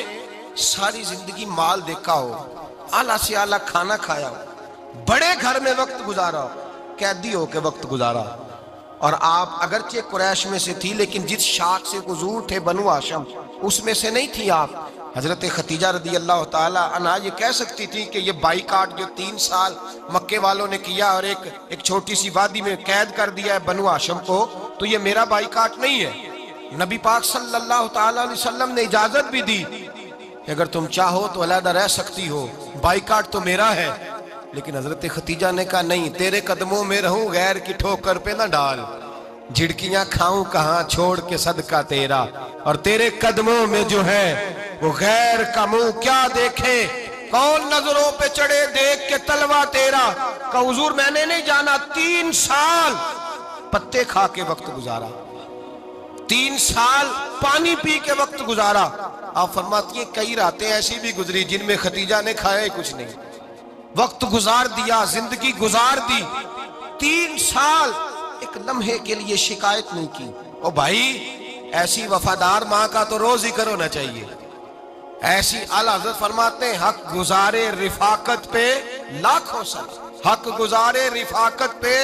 ساری زندگی مال دیکھا ہو، اعلیٰ سے اعلیٰ کھانا کھایا ہو، بڑے گھر میں وقت گزارا ہو، قیدی ہو کے وقت گزارا، اور آپ اگرچہ قریش میں سے تھی لیکن جس شاخ سے حضور تھے بنو ہاشم اس میں سے نہیں تھی آپ۔ حضرت خدیجہ رضی اللہ تعالی عنہا یہ کہہ سکتی تھی کہ یہ بائیکاٹ جو 3 سال مکے والوں نے کیا اور ایک چھوٹی سی وادی میں قید کر دیا ہے بنو ہاشم کو، تو یہ میرا بائیکاٹ نہیں ہے۔ نبی پاک صلی اللہ تعالی علیہ وسلم نے اجازت بھی دی کہ اگر تم چاہو تو علیحدہ رہ سکتی ہو، بائیکاٹ تو میرا ہے۔ لیکن حضرت خدیجہ نے کہا نہیں، تیرے قدموں میں رہوں غیر کی ٹھوکر پہ نہ ڈال، جھڑکیاں کھاؤں کہاں چھوڑ کے صدقہ تیرا، اور تیرے قدموں میں جو ہے وہ غیر کا منہ کیا دیکھے، کون نظروں پہ چڑھے دیکھ کے تلوا تیرا۔ کہ حضور میں نے نہیں جانا، 3 سال پتے کھا کے وقت گزارا، 3 سال پانی پی کے وقت گزارا۔ آپ فرماتی ہیں کئی راتیں ایسی بھی گزری جن میں خدیجہ نے کھایا ہی کچھ نہیں، وقت گزار دیا، زندگی گزار دی۔ 3 سال ایک لمحے کے لیے شکایت نہیں کی۔ او بھائی ایسی وفادار ماں کا تو روز ذکر ہونا چاہیے۔ ایسی اعلیٰ حضرت فرماتے ہیں حق گزارے رفاقت پہ لاکھوں سلام، حق گزارے رفاقت پہ۔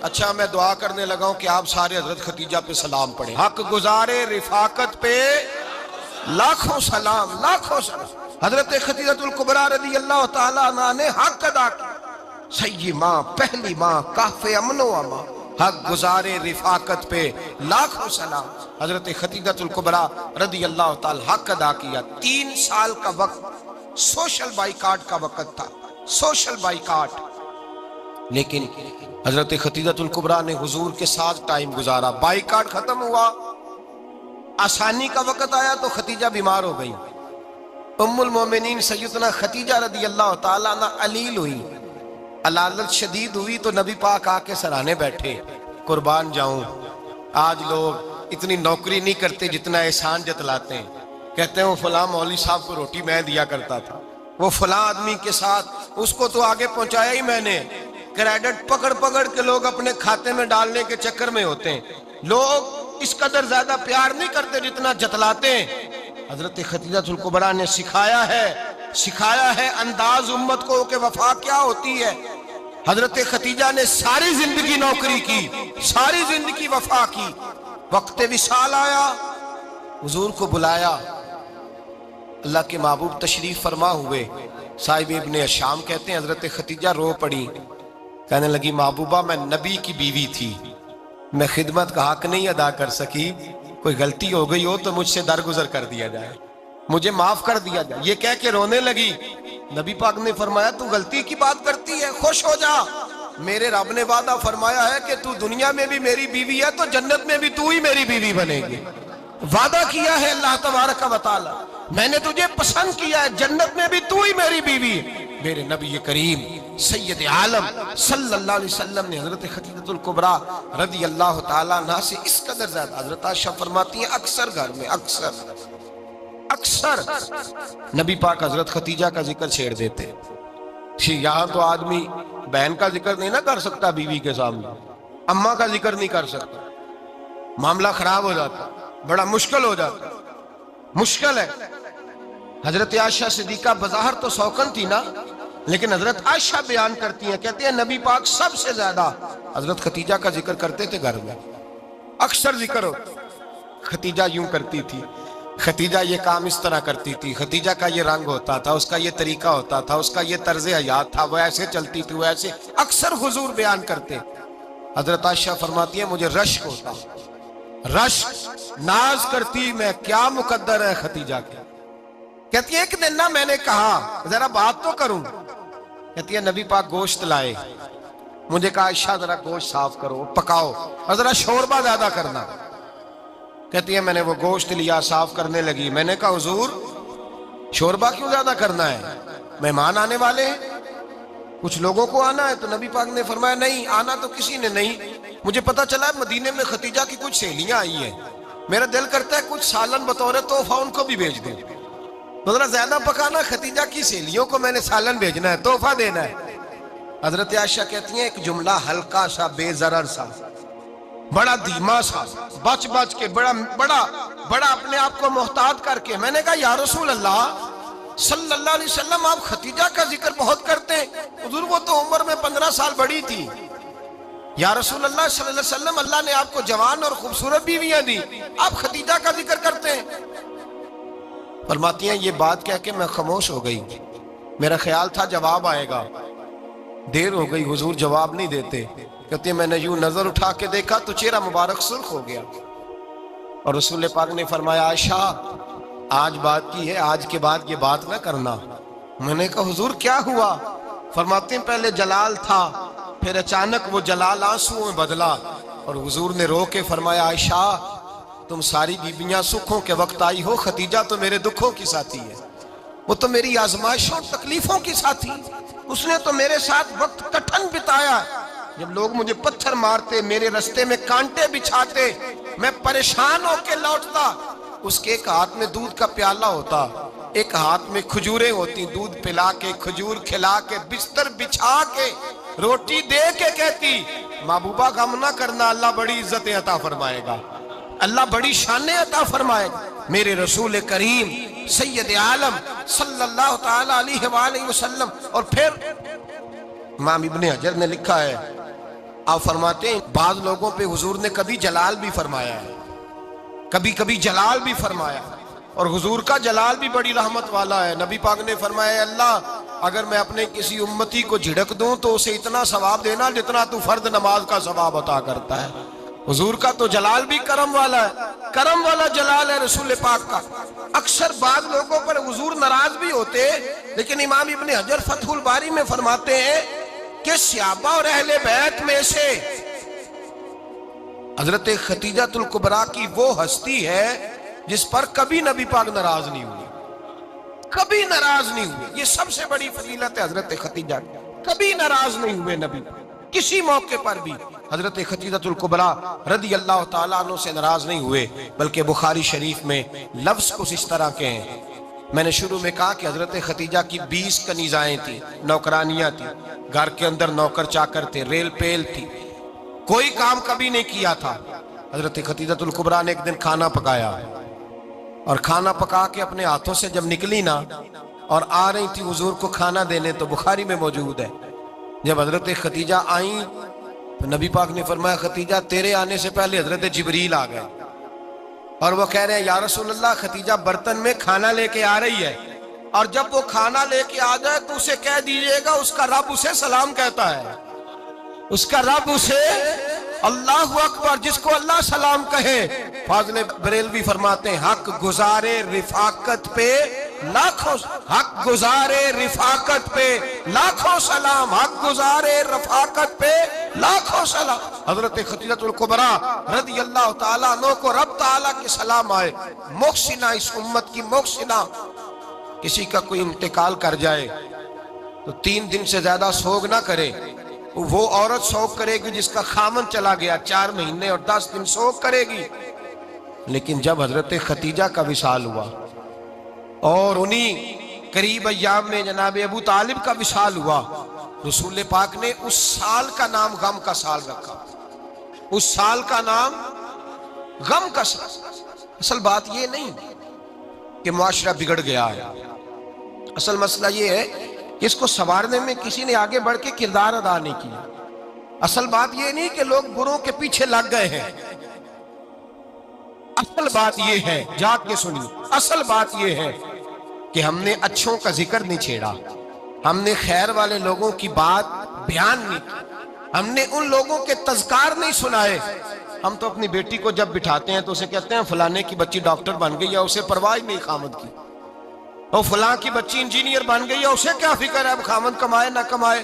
اچھا میں دعا کرنے لگا ہوں کہ آپ سارے حضرت خدیجہ پہ سلام پڑھیں۔ حق گزارے رفاقت پہ لاکھوں سلام، لاکھوں سلام۔ حضرت خدیجہ الکبریٰ رضی اللہ تعالیٰ عنہ نے حق ادا کیا، سیدی ماں، پہلی ماں، کہف امن و امان، حق گزارے رفاقت پہ لاکھوں سلام۔ حضرت خدیجہ الکبریٰ رضی اللہ تعالی حق ادا کیا۔ 3 سال کا وقت سوشل بائیکاٹ کا وقت تھا، سوشل بائیکاٹ، لیکن حضرت خدیجہ الکبریٰ نے حضور کے ساتھ ٹائم گزارا۔ بائیکاٹ ختم ہوا، آسانی کا وقت آیا تو خدیجہ بیمار ہو گئی۔ ام المومنین سیدنا خدیجہ رضی اللہ تعالیٰ عنہ علیل ہوئی، علالت شدید ہوئی تو نبی پاک آ کے سرانے بیٹھے۔ قربان جاؤں آج لوگ اتنی نوکری نہیں کرتے جتنا احسان جتلاتے ہیں، کہتے ہیں وہ فلاں مولوی صاحب کو روٹی میں دیا کرتا تھا، وہ فلاں آدمی کے ساتھ اس کو تو آگے پہنچایا ہی میں نے۔ کریڈٹ پکڑ پکڑ کے لوگ اپنے کھاتے میں ڈالنے کے چکر میں ہوتے ہیں، لوگ اس قدر زیادہ پیار نہیں کرتے جتنا جتلاتے ہیں۔ حضرت خدیجہ الکبریٰ نے سکھایا ہے انداز امت کو کہ وفا کیا ہوتی ہے۔ حضرت خدیجہ نے ساری زندگی نوکری کی، ساری زندگی وفا کی۔ وقت وصال آیا، حضور کو بلایا، اللہ کے محبوب تشریف فرما ہوئے۔ صاحب ابن الشام کہتے ہیں حضرت خدیجہ رو پڑی، کہنے لگی محبوبہ میں نبی کی بیوی تھی، میں خدمت کا حق نہیں ادا کر سکی، کوئی غلطی ہو گئی ہو تو مجھ سے درگزر کر دیا جائے، مجھے معاف کر دیا جائے۔ یہ کہہ کے رونے لگی۔ نبی پاک نے فرمایا تو غلطی کی بات کرتی ہے، خوش ہو جا، میرے رب نے وعدہ فرمایا ہے کہ تو دنیا میں بھی میری بیوی ہے تو جنت میں بھی تو ہی میری بیوی بنے گی۔ وعدہ کیا ہے اللہ تبارک و تعالی، میں نے تجھے پسند کیا ہے، جنت میں بھی تو ہی میری بیوی ہے۔ میرے نبی کریم سید عالم صلی اللہ علیہ وسلم نے حضرت خدیجہ الکبریٰ رضی اللہ تعالیٰ عنہ سے اس قدر زیادہ، حضرت عائشہ فرماتی ہیں اکثر گھر میں اکثر نبی پاک حضرت خدیجہ کا ذکر چھیڑ دیتے۔ یہاں تو آدمی بہن کا ذکر نہیں نہ کر سکتا بیوی کے سامنے، اماں کا ذکر نہیں کر سکتا، معاملہ خراب ہو جاتا، بڑا مشکل ہو جاتا، مشکل ہے۔ حضرت عائشہ صدیقہ بظاہر تو سوکن تھی نا، لیکن حضرت عائشہ بیان کرتی ہیں، کہتے ہیں نبی پاک سب سے زیادہ حضرت خدیجہ کا ذکر کرتے تھے گھر میں، اکثر ذکر ہوتا۔ خدیجہ یوں کرتی تھی، خدیجہ یہ کام اس طرح کرتی تھی، خدیجہ کا یہ رنگ ہوتا تھا، اس کا یہ طریقہ ہوتا تھا، اس کا یہ طرز حیات تھا، وہ ایسے چلتی تھی، وہ ایسے، اکثر حضور بیان کرتے۔ حضرت عائشہ فرماتی ہیں مجھے رشک ہوتا، رشک ناز کرتی میں کیا مقدر ہے خدیجہ کے. کہتی ہے ایک دن نا میں نے کہا ذرا بات تو کروں. کہتی ہے نبی پاک گوشت لائے, مجھے کہا عائشہ ذرا گوشت صاف کرو پکاؤ اور ذرا شوربہ زیادہ کرنا. کہتی ہے میں نے وہ گوشت لیا صاف کرنے لگی. میں نے کہا حضور شوربہ کیوں زیادہ کرنا ہے, مہمان آنے والے ہیں, کچھ لوگوں کو آنا ہے. تو نبی پاک نے فرمایا نہیں آنا تو کسی نے نہیں, مجھے پتا چلا ہے مدینے میں خدیجہ کی کچھ سہیلیاں آئی ہیں, میرا دل کرتا ہے کچھ سالن بطور تحفہ ان کو بھی بھیج دوں. تو ذرا زیادہ پکانا, خدیجہ کی سہیلیوں کو میں نے سالن بھیجنا ہے, تحفہ دینا ہے. حضرت عائشہ کہتی ہیں ایک جملہ ہلکا سا بے ضرر سا بڑا دھیما سا بچ بچ کے بڑا اپنے آپ کو محتاط کر کے میں نے کہا یا رسول اللہ صلی اللہ علیہ وسلم آپ خدیجہ کا ذکر بہت کرتے ہیں. حضور وہ تو عمر میں 15 سال بڑی تھی. یا رسول اللہ صلی اللہ علیہ وسلم اللہ نے آپ کو جوان اور خوبصورت بیویاں دی, آپ خدیجہ کا ذکر کرتے ہیں. فرماتی ہیں یہ بات کہہ کے میں خاموش ہو گئی. میرا خیال تھا جواب آئے گا, دیر ہو گئی حضور جواب نہیں دیتے. کہتے ہیں میں نے یوں نظر اٹھا کے دیکھا تو چہرہ مبارک سرخ ہو گیا. اور رسول پاک نے فرمایا عائشہ آج بات کی ہے, آج کے بعد یہ بات نہ کرنا. میں نے کہا حضور کیا ہوا؟ فرماتے ہیں پہلے جلال تھا, پھر اچانک وہ جلال آنسو میں بدلا. اور حضور نے رو کے فرمایا عائشہ تم ساری بیویاں سکھوں کے وقت آئی ہو, خدیجہ تو میرے دکھوں کی ساتھی ہے, وہ تو میری آزمائشوں تکلیفوں کی ساتھی, اس نے تو میرے ساتھ وقت کٹھن بتایا. جب لوگ مجھے پتھر مارتے, میرے رستے میں کانٹے بچھاتے, میں پریشان ہو کے لوٹتا, اس کے ایک ہاتھ میں دودھ کا پیالہ ہوتا, ایک ہاتھ میں کھجوریں ہوتی, دودھ پلا کے کھجور کھلا کے بستر بچھا کے روٹی دے کے کہتی محبوبہ غم نہ کرنا, اللہ بڑی عزتیں عطا فرمائے گا, اللہ بڑی شانیں عطا فرمائے گا. میرے رسول کریم سید عالم صلی اللہ تعالی علیہ وآلہ وسلم. اور پھر امام ابن حجر نے لکھا ہے, آپ فرماتے ہیں بعض لوگوں پہ حضور نے کبھی جلال بھی فرمایا ہے, کبھی کبھی جلال بھی فرمایا, اور حضور کا جلال بھی بڑی رحمت والا ہے. نبی پاک نے فرمایا اللہ اگر میں اپنے کسی امتی کو جھڑک دوں تو اسے اتنا ثواب دینا جتنا تو فرض نماز کا ثواب عطا کرتا ہے. حضور کا تو جلال بھی کرم والا ہے, کرم والا جلال ہے رسول پاک کا. اکثر بعض لوگوں پر حضور ناراض بھی ہوتے, لیکن امام ابن حجر فتح الباری میں فرماتے ہیں کہ صحابہ اور اہل بیت میں سے حضرت خدیجہ الکبریٰ کی وہ ہستی ہے جس پر کبھی نبی پاک ناراض نہیں ہوئے, کبھی ناراض نہیں ہوئے. یہ سب سے بڑی فضیلت ہے حضرت خدیجہ, کبھی ناراض نہیں ہوئے نبی, کسی موقع پر بھی حضرت خدیجہ الکبریٰ رضی اللہ تعالیٰ عنہ سے ناراض نہیں ہوئے. بلکہ بخاری شریف میں لفظ کچھ اس طرح کے ہیں. میں نے شروع میں کہا کہ حضرت خدیجہ کی 20 کنیزائیں تھیں, نوکرانیاں تھیں, گھر کے اندر نوکر چاکر تھے, ریل پیل تھی, کوئی کام کبھی نہیں کیا تھا. حضرت خدیجہ الکبریٰ نے ایک دن کھانا پکایا, اور کھانا پکا کے اپنے ہاتھوں سے جب نکلی نا اور آ رہی تھی حضور کو کھانا دینے, تو بخاری میں موجود ہے جب حضرت خدیجہ آئیں تو نبی پاک نے فرمایا خدیجہ تیرے آنے سے پہلے حضرت جبریل آ گئے, اور وہ کہہ رہے ہیں یا رسول اللہ خدیجہ برتن میں کھانا لے کے آ رہی ہے, اور جب وہ کھانا لے کے آ جائے تو اسے کہہ دیجئے گا اس کا رب اسے سلام کہتا ہے, اس کا رب اسے اللہ اکبر, جس کو اللہ سلام کہے. فاضل بریلوی فرماتے ہیں حق گزارے رفاقت پہ لاکھوں, حق گزارے رفاقت پہ لاکھوں سلام, حق گزارے رفاقت پہ لاکھوں سلام. حضرت خدیجہ الکبریٰ رضی اللہ تعالیٰ عنہ کو رب تعالیٰ کے سلام آئے. محسنہ, اس امت کی محسنہ. کسی کا کوئی انتقال کر جائے تو 3 دن سے زیادہ سوگ نہ کرے, وہ عورت سوگ کرے گی جس کا خامن چلا گیا, 4 مہینے اور 10 دن سوگ کرے گی. لیکن جب حضرت خدیجہ کا وصال ہوا اور انہی قریب ایام میں جناب ابو طالب کا وصال ہوا, رسول پاک نے اس سال کا نام غم کا سال رکھا, اس سال کا نام غم کا سال. اصل بات یہ نہیں کہ معاشرہ بگڑ گیا ہے, اصل مسئلہ یہ ہے کہ اس کو سنوارنے میں کسی نے آگے بڑھ کے کردار ادا نہیں کیا. اصل بات یہ نہیں کہ لوگ بروں کے پیچھے لگ گئے ہیں, اصل بات یہ ہے, جاگ کے سنیے, اصل بات یہ ہے کہ ہم نے اچھوں کا ذکر نہیں چھیڑا, ہم نے خیر والے لوگوں کی بات بیان نہیں کی, ہم نے ان لوگوں کے تذکار نہیں سنائے ہم تو اپنی بیٹی کو جب بٹھاتے ہیں تو اسے کہتے ہیں فلانے کی بچی ڈاکٹر بن گئی ہے، اسے پرواہ نہیں خامد کی، اور فلاں کی بچی انجینئر بن گئی ہے، اسے کیا فکر ہے اب خامد کمائے نہ کمائے،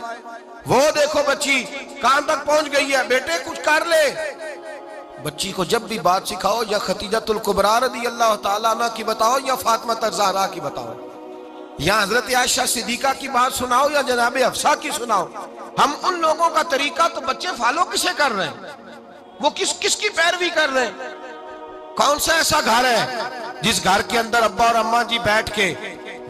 وہ دیکھو بچی کہاں تک پہنچ گئی ہے، بیٹے کچھ کر لے۔ بچی کو جب بھی بات سکھاؤ یا خدیجہ الکبریٰ رضی اللہ تعالیٰ عنہ کی بتاؤ یا فاطمہ الزہراء کی بتاؤ، یا حضرت عائشہ صدیقہ کی بات سناؤ یا جناب حفصہ کی سناؤ، ہم ان لوگوں کا طریقہ تو بچے فالو کسے کر رہے ہیں، وہ کس کی پیروی کر رہے ہیں؟ کون سا ایسا گھر ہے جس گھر کے اندر ابا اور اماں جی بیٹھ کے،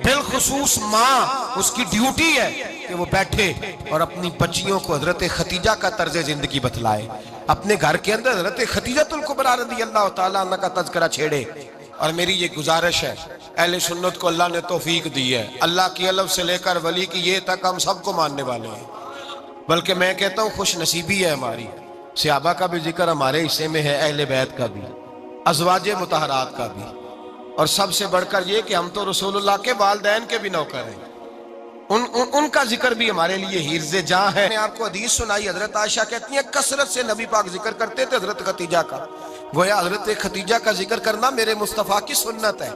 بالخصوص ماں اس کی ڈیوٹی ہے کہ وہ بیٹھے اور اپنی بچیوں کو حضرت خدیجہ کا طرز زندگی بتلائے، اپنے گھر کے اندر حضرت خدیجہ الکبریٰ رضی اللہ تعالیٰ عنہ کا تذکرہ چھیڑے۔ اور میری یہ گزارش ہے، اہل سنت کو اللہ نے توفیق دی ہے، اللہ کی الف سے لے کر ولی کی یہ تک ہم سب کو ماننے والے ہیں، بلکہ میں کہتا ہوں خوش نصیبی ہے ہماری، صحابہ کا بھی ذکر ہمارے حصے میں ہے، اہل بیت کا بھی، ازواج مطہرات کا بھی، اور سب سے بڑھ کر یہ کہ ہم تو رسول اللہ کے والدین کے بھی نوکر ہیں، ان کا ذکر بھی ہمارے لیے حرز جاں ہے۔ میں آپ کو حدیث سنائی، حضرت عائشہ کہتی ہیں کثرت سے نبی پاک ذکر کرتے تھے حضرت خدیجہ کا، گویا حضرت خدیجہ کا ذکر کرنا میرے مصطفیٰ کی سنت ہے،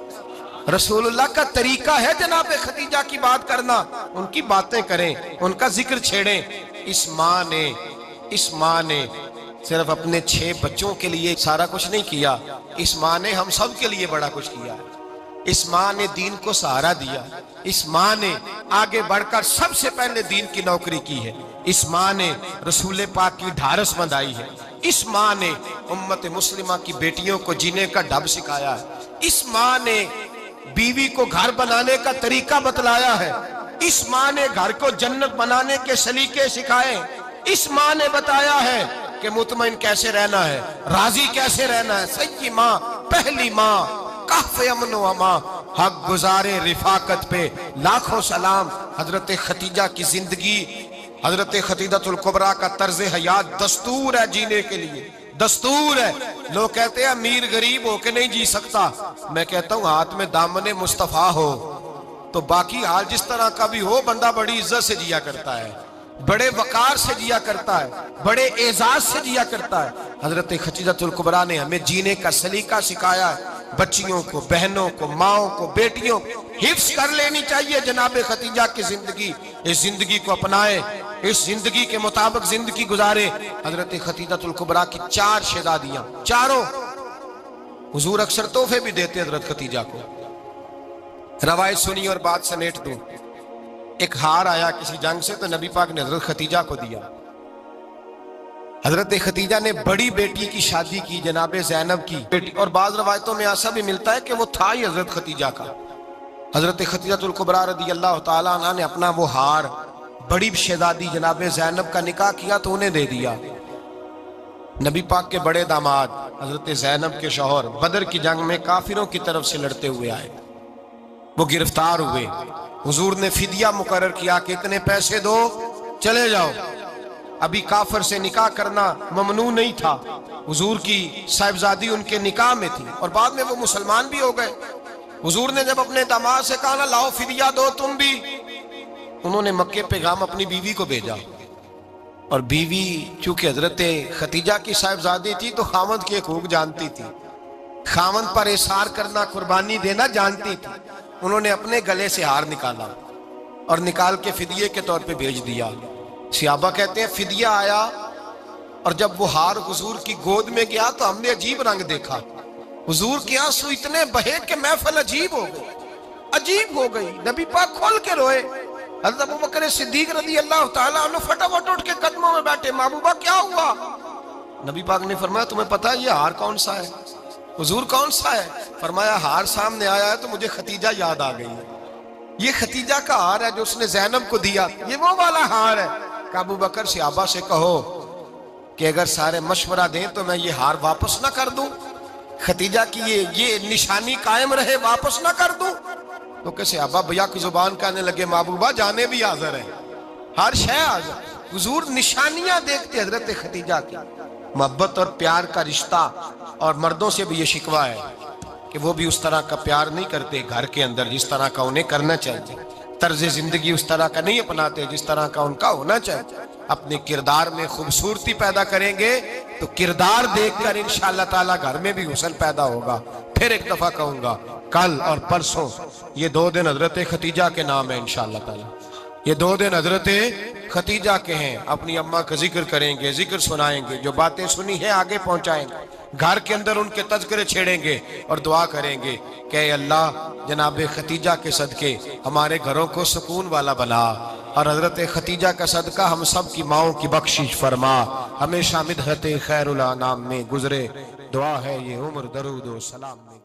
رسول اللہ کا طریقہ ہے جناب خدیجہ کی بات کرنا، ان کی باتیں کریں، ان کا ذکر چھیڑیں۔ اس ماں نے صرف اپنے 6 بچوں کے لیے سارا کچھ نہیں کیا، اس ماں نے ہم سب کے لیے بڑا کچھ کیا، اس ماں نے دین کو سہارا دیا، اس ماں نے آگے بڑھ کر سب سے پہلے دین کی نوکری کی ہے، اس ماں نے رسول پاک کی ڈھارس بندھائی ہے، اس ماں نے امت مسلمہ کی بیٹیوں کو جینے کا ڈھب سکھایا ہے، اس ماں نے بیوی کو گھر بنانے کا طریقہ بتلایا ہے، اس ماں نے گھر کو جنت بنانے کے سلیقے سکھائے، اس ماں نے بتایا ہے کہ مطمئن کیسے رہنا ہے، راضی کیسے رہنا ہے۔ سیدی ماں، پہلی ماں، کہف امن و امان، حق گزارے رفاقت پہ لاکھوں سلام۔ حضرت خدیجہ کی زندگی، حضرت خدیجہ الکبریٰ کا طرز حیات دستور ہے جینے کے لیے، دستور ہے۔ لوگ کہتے ہیں امیر غریب ہو کے نہیں جی سکتا، میں کہتا ہوں ہاتھ میں دامن مصطفیٰ ہو تو باقی حال جس طرح کا بھی ہو، بندہ بڑی عزت سے جیا کرتا ہے، بڑے وقار سے جیا کرتا ہے، بڑے اعزاز سے جیا کرتا ہے۔ حضرت خدیجہ الکبریٰ نے ہمیں جینے کا سلیقہ سکھایا ہے، بچیوں کو، بہنوں کو، ماؤں کو، بیٹیوں کو حفظ کر لینی چاہیے جناب خدیجہ کی زندگی، اس زندگی کو اپنائے، اس زندگی کے مطابق زندگی گزارے۔ حضرت خدیجہ الکبریٰ کی 4 شہزادیاں، چاروں حضور اکثر تحفے بھی دیتے حضرت خدیجہ کو۔ روایت سنی اور بات سمیٹ دوں، ایک ہار آیا کسی جنگ سے تو نبی پاک نے حضرت خدیجہ کو دیا۔ حضرت خدیجہ نے بڑی بیٹی کی شادی کی، جناب زینب کی بیٹی، اور بعض روایتوں میں ایسا بھی ملتا ہے کہ وہ تھا ہی حضرت خدیجہ کا۔ حضرت خدیجہ الکبریٰ رضی اللہ تعالیٰ عنہ نے اپنا وہ ہار بڑی شہزادی جناب زینب کا نکاح کیا تو انہیں دے دیا۔ نبی پاک کے بڑے داماد حضرت زینب کے شوہر بدر کی جنگ میں کافروں کی طرف سے لڑتے ہوئے آئے، وہ گرفتار ہوئے، حضور نے فدیہ مقرر کیا کہ اتنے پیسے دو چلے جاؤ۔ ابھی کافر سے نکاح کرنا ممنوع نہیں تھا، حضور کی صاحبزادی ان کے نکاح میں تھی اور بعد میں وہ مسلمان بھی ہو گئے۔ حضور نے جب اپنے داماد سے کہا نا لاؤ فدیہ دو تم بھی، انہوں نے مکے پیغام اپنی بیوی کو بھیجا، اور بیوی چونکہ حضرت خدیجہ کی صاحبزادی تھی تو خاوند کے حقوق جانتی تھی، خاوند پر احسار کرنا، قربانی دینا جانتی تھی۔ انہوں نے اپنے گلے سے ہار نکالا اور نکال کے فدیے کے طور پہ بھیج دیا۔ صحابہ کہتے ہیں فدیہ آیا اور جب وہ ہار حضور کی گود میں گیا تو ہم نے عجیب رنگ دیکھا، حضور کے آنسو اتنے بہے کہ محفل عجیب ہو گئی، عجیب ہو گئی، نبی پاک کھول کے روئے۔ حضرت ابوبکر صدیق رضی اللہ تعالیٰ عنہ فٹافٹ اٹھ کے قدموں میں بیٹھے، محبوبہ کیا ہوا؟ نبی پاک نے فرمایا تمہیں پتہ ہے یہ ہار کون سا ہے؟ حضور کون سا ہے؟ فرمایا ہار سامنے آیا ہے تو مجھے خدیجہ یاد آ گئی ہے، یہ خدیجہ کا ہار ہے جو اس نے زینب کو دیا، یہ وہ والا ہار ہے۔ کہ ابوبکر صحابہ سے کہو کہ اگر سارے مشورہ دیں تو میں یہ ہار واپس نہ کر دوں، خدیجہ کی یہ نشانی قائم رہے، واپس نہ کر دوں؟ تو کہ صحابہ بھیا کی زبان کہنے لگے محبوبہ جانے بھی حاضر ہے، ہر شے حاضر۔ حضور نشانیاں دیکھتے حضرت خدیجہ کی، محبت اور پیار کا رشتہ، اور مردوں سے بھی یہ شکوہ ہے کہ وہ بھی اس طرح کا پیار نہیں کرتے گھر کے اندر جس طرح کا انہیں کرنا چاہیے، طرز زندگی اس طرح کا نہیں اپناتے جس طرح کا ان کا ہونا چاہیے۔ اپنے کردار میں خوبصورتی پیدا کریں گے تو کردار دیکھ کر انشاءاللہ تعالیٰ گھر میں بھی حسن پیدا ہوگا۔ پھر ایک دفعہ کہوں گا، کل اور پرسوں یہ 2 دن حضرت ختیجہ کے نام ہے انشاءاللہ تعالیٰ، یہ 2 دن حضرت ختیجہ کے ہیں۔ اپنی اماں کا ذکر کریں گے، ذکر سنائیں گے، جو باتیں سنی ہیں آگے پہنچائیں گے، گھر کے اندر ان کے تذکرے چھیڑیں گے اور دعا کریں گے کہ اے اللہ جناب ختیجہ کے صدقے ہمارے گھروں کو سکون والا بنا، اور حضرت ختیجہ کا صدقہ ہم سب کی ماؤں کی بخشش فرما، ہمیشہ مدحت خیر الانام میں گزرے۔ دعا ہے یہ عمر درود و سلام میں